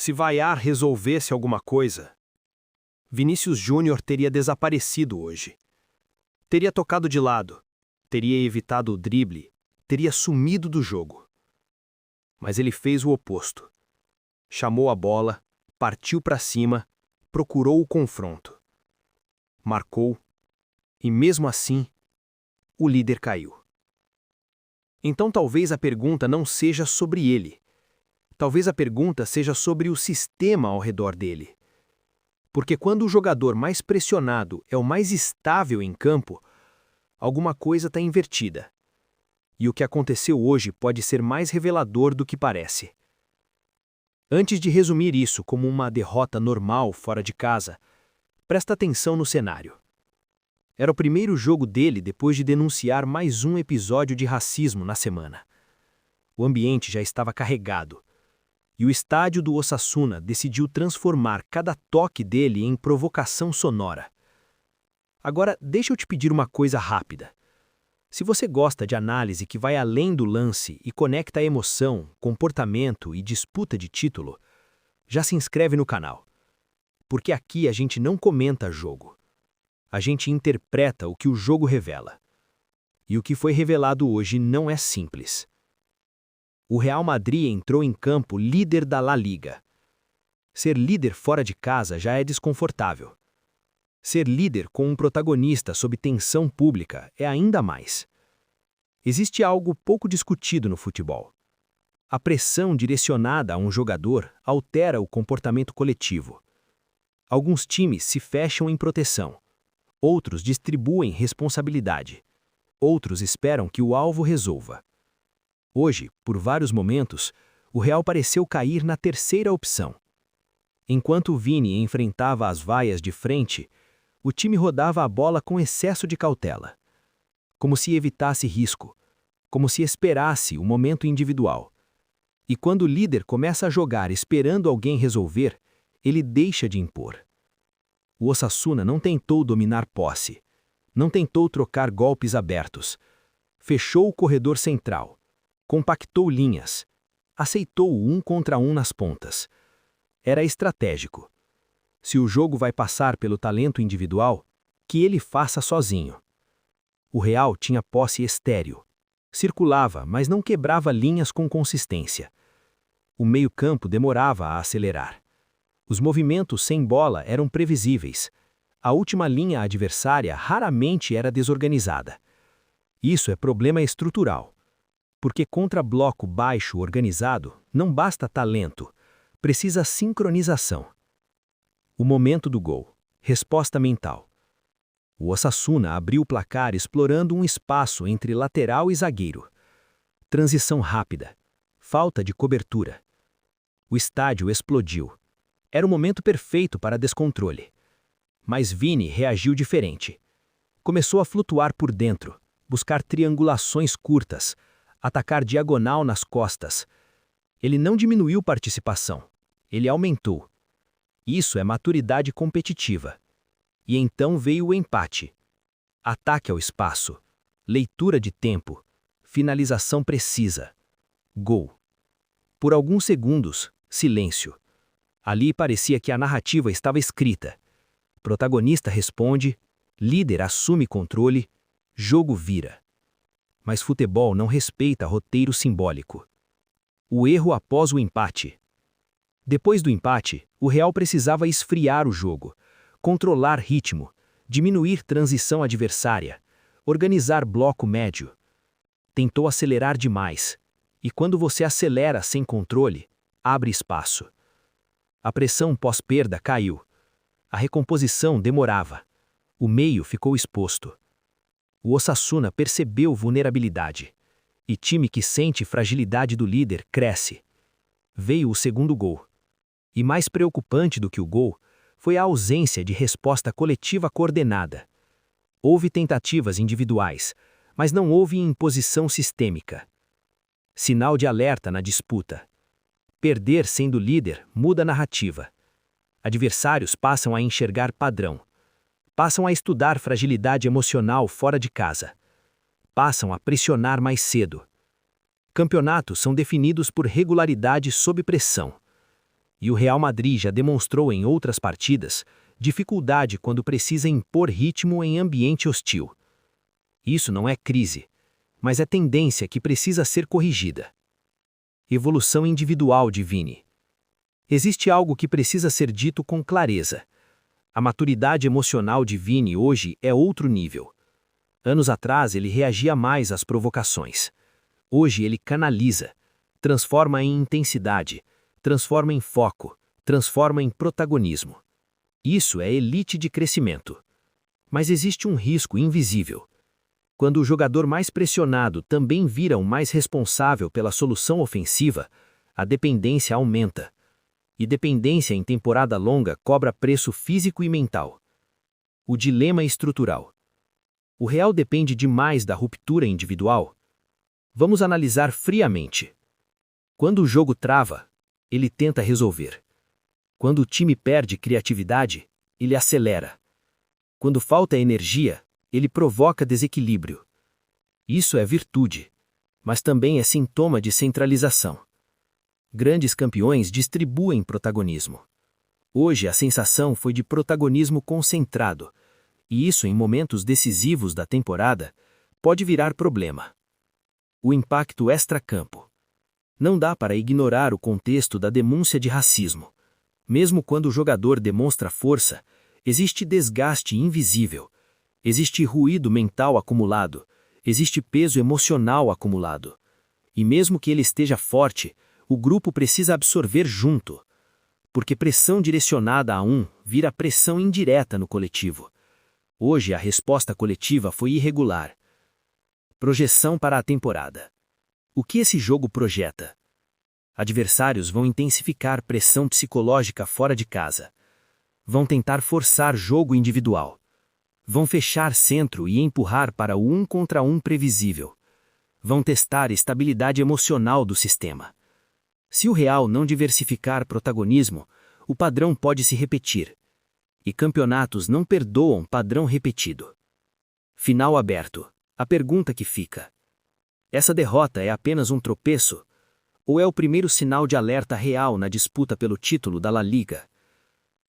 Se Vaiar resolvesse alguma coisa, Vinícius Júnior teria desaparecido hoje. Teria tocado de lado, teria evitado o drible, teria sumido do jogo. Mas ele fez o oposto. Chamou a bola, partiu para cima, procurou o confronto. Marcou, e mesmo assim, o líder caiu. Então talvez a pergunta não seja sobre ele. Talvez a pergunta seja sobre o sistema ao redor dele. Porque quando o jogador mais pressionado é o mais estável em campo, alguma coisa está invertida. E o que aconteceu hoje pode ser mais revelador do que parece. Antes de resumir isso como uma derrota normal fora de casa, presta atenção no cenário. Era o primeiro jogo dele depois de denunciar mais um episódio de racismo na semana. O ambiente já estava carregado. E o estádio do Osasuna decidiu transformar cada toque dele em provocação sonora. Agora, deixa eu te pedir uma coisa rápida. Se você gosta de análise que vai além do lance e conecta emoção, comportamento e disputa de título, já se inscreve no canal. Porque aqui a gente não comenta jogo. A gente interpreta o que o jogo revela. E o que foi revelado hoje não é simples. O Real Madrid entrou em campo líder da La Liga. Ser líder fora de casa já é desconfortável. Ser líder com um protagonista sob tensão pública é ainda mais. Existe algo pouco discutido no futebol. A pressão direcionada a um jogador altera o comportamento coletivo. Alguns times se fecham em proteção. Outros distribuem responsabilidade. Outros esperam que o alvo resolva. Hoje, por vários momentos, o Real pareceu cair na terceira opção. Enquanto o Vini enfrentava as vaias de frente, o time rodava a bola com excesso de cautela. Como se evitasse risco, como se esperasse o momento individual. E quando o líder começa a jogar esperando alguém resolver, ele deixa de impor. O Osasuna não tentou dominar posse, não tentou trocar golpes abertos. Fechou o corredor central. Compactou linhas, aceitou o 1 contra 1 nas pontas. Era estratégico. Se o jogo vai passar pelo talento individual, que ele faça sozinho. O Real tinha posse estéril. Circulava, mas não quebrava linhas com consistência. O meio-campo demorava a acelerar. Os movimentos sem bola eram previsíveis. A última linha adversária raramente era desorganizada. Isso é problema estrutural. Porque contra bloco baixo organizado, não basta talento, precisa sincronização. O momento do gol. Resposta mental. O Osasuna abriu o placar explorando um espaço entre lateral e zagueiro. Transição rápida. Falta de cobertura. O estádio explodiu. Era o momento perfeito para descontrole. Mas Vini reagiu diferente. Começou a flutuar por dentro, buscar triangulações curtas, atacar diagonal nas costas. Ele não diminuiu participação, ele aumentou. Isso é maturidade competitiva. E então veio o empate. Ataque ao espaço, leitura de tempo, finalização precisa. Gol. Por alguns segundos, silêncio. Ali parecia que a narrativa estava escrita. Protagonista responde, líder assume controle, jogo vira. Mas futebol não respeita roteiro simbólico. O erro após o empate. Depois do empate, o Real precisava esfriar o jogo, controlar ritmo, diminuir transição adversária, organizar bloco médio. Tentou acelerar demais, e quando você acelera sem controle, abre espaço. A pressão pós-perda caiu. A recomposição demorava. O meio ficou exposto. O Osasuna percebeu vulnerabilidade. E time que sente fragilidade do líder cresce. Veio o segundo gol. E mais preocupante do que o gol, foi a ausência de resposta coletiva coordenada. Houve tentativas individuais, mas não houve imposição sistêmica. Sinal de alerta na disputa. Perder sendo líder muda a narrativa. Adversários passam a enxergar padrão. Passam a estudar fragilidade emocional fora de casa. Passam a pressionar mais cedo. Campeonatos são definidos por regularidade sob pressão. E o Real Madrid já demonstrou em outras partidas dificuldade quando precisa impor ritmo em ambiente hostil. Isso não é crise, mas é tendência que precisa ser corrigida. Evolução individual de Vini. Existe algo que precisa ser dito com clareza. A maturidade emocional de Vini hoje é outro nível. Anos atrás ele reagia mais às provocações. Hoje ele canaliza, transforma em intensidade, transforma em foco, transforma em protagonismo. Isso é elite de crescimento. Mas existe um risco invisível. Quando o jogador mais pressionado também vira o mais responsável pela solução ofensiva, a dependência aumenta. E dependência em temporada longa cobra preço físico e mental. O dilema estrutural. O Real depende demais da ruptura individual? Vamos analisar friamente. Quando o jogo trava, ele tenta resolver. Quando o time perde criatividade, ele acelera. Quando falta energia, ele provoca desequilíbrio. Isso é virtude, mas também é sintoma de centralização. Grandes campeões distribuem protagonismo. Hoje a sensação foi de protagonismo concentrado, e isso em momentos decisivos da temporada pode virar problema. O impacto extracampo. Não dá para ignorar o contexto da denúncia de racismo. Mesmo quando o jogador demonstra força, existe desgaste invisível, existe ruído mental acumulado, existe peso emocional acumulado. E mesmo que ele esteja forte, o grupo precisa absorver junto, porque pressão direcionada a um vira pressão indireta no coletivo. Hoje a resposta coletiva foi irregular. Projeção para a temporada. O que esse jogo projeta? Adversários vão intensificar pressão psicológica fora de casa. Vão tentar forçar jogo individual. Vão fechar centro e empurrar para o 1 contra 1 previsível. Vão testar estabilidade emocional do sistema. Se o Real não diversificar protagonismo, o padrão pode se repetir. E campeonatos não perdoam padrão repetido. Final aberto. A pergunta que fica: essa derrota é apenas um tropeço? Ou é o primeiro sinal de alerta real na disputa pelo título da La Liga?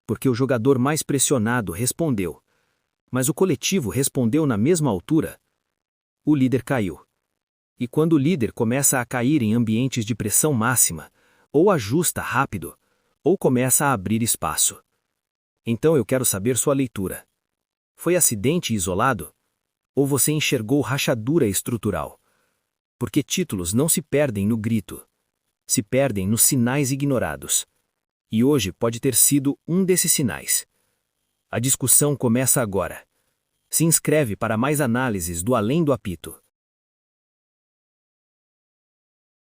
Porque o jogador mais pressionado respondeu. Mas o coletivo respondeu na mesma altura? O líder caiu. E quando o líder começa a cair em ambientes de pressão máxima, ou ajusta rápido, ou começa a abrir espaço. Então eu quero saber sua leitura. Foi acidente isolado? Ou você enxergou rachadura estrutural? Porque títulos não se perdem no grito. Se perdem nos sinais ignorados. E hoje pode ter sido um desses sinais. A discussão começa agora. Se inscreve para mais análises do Além do Apito.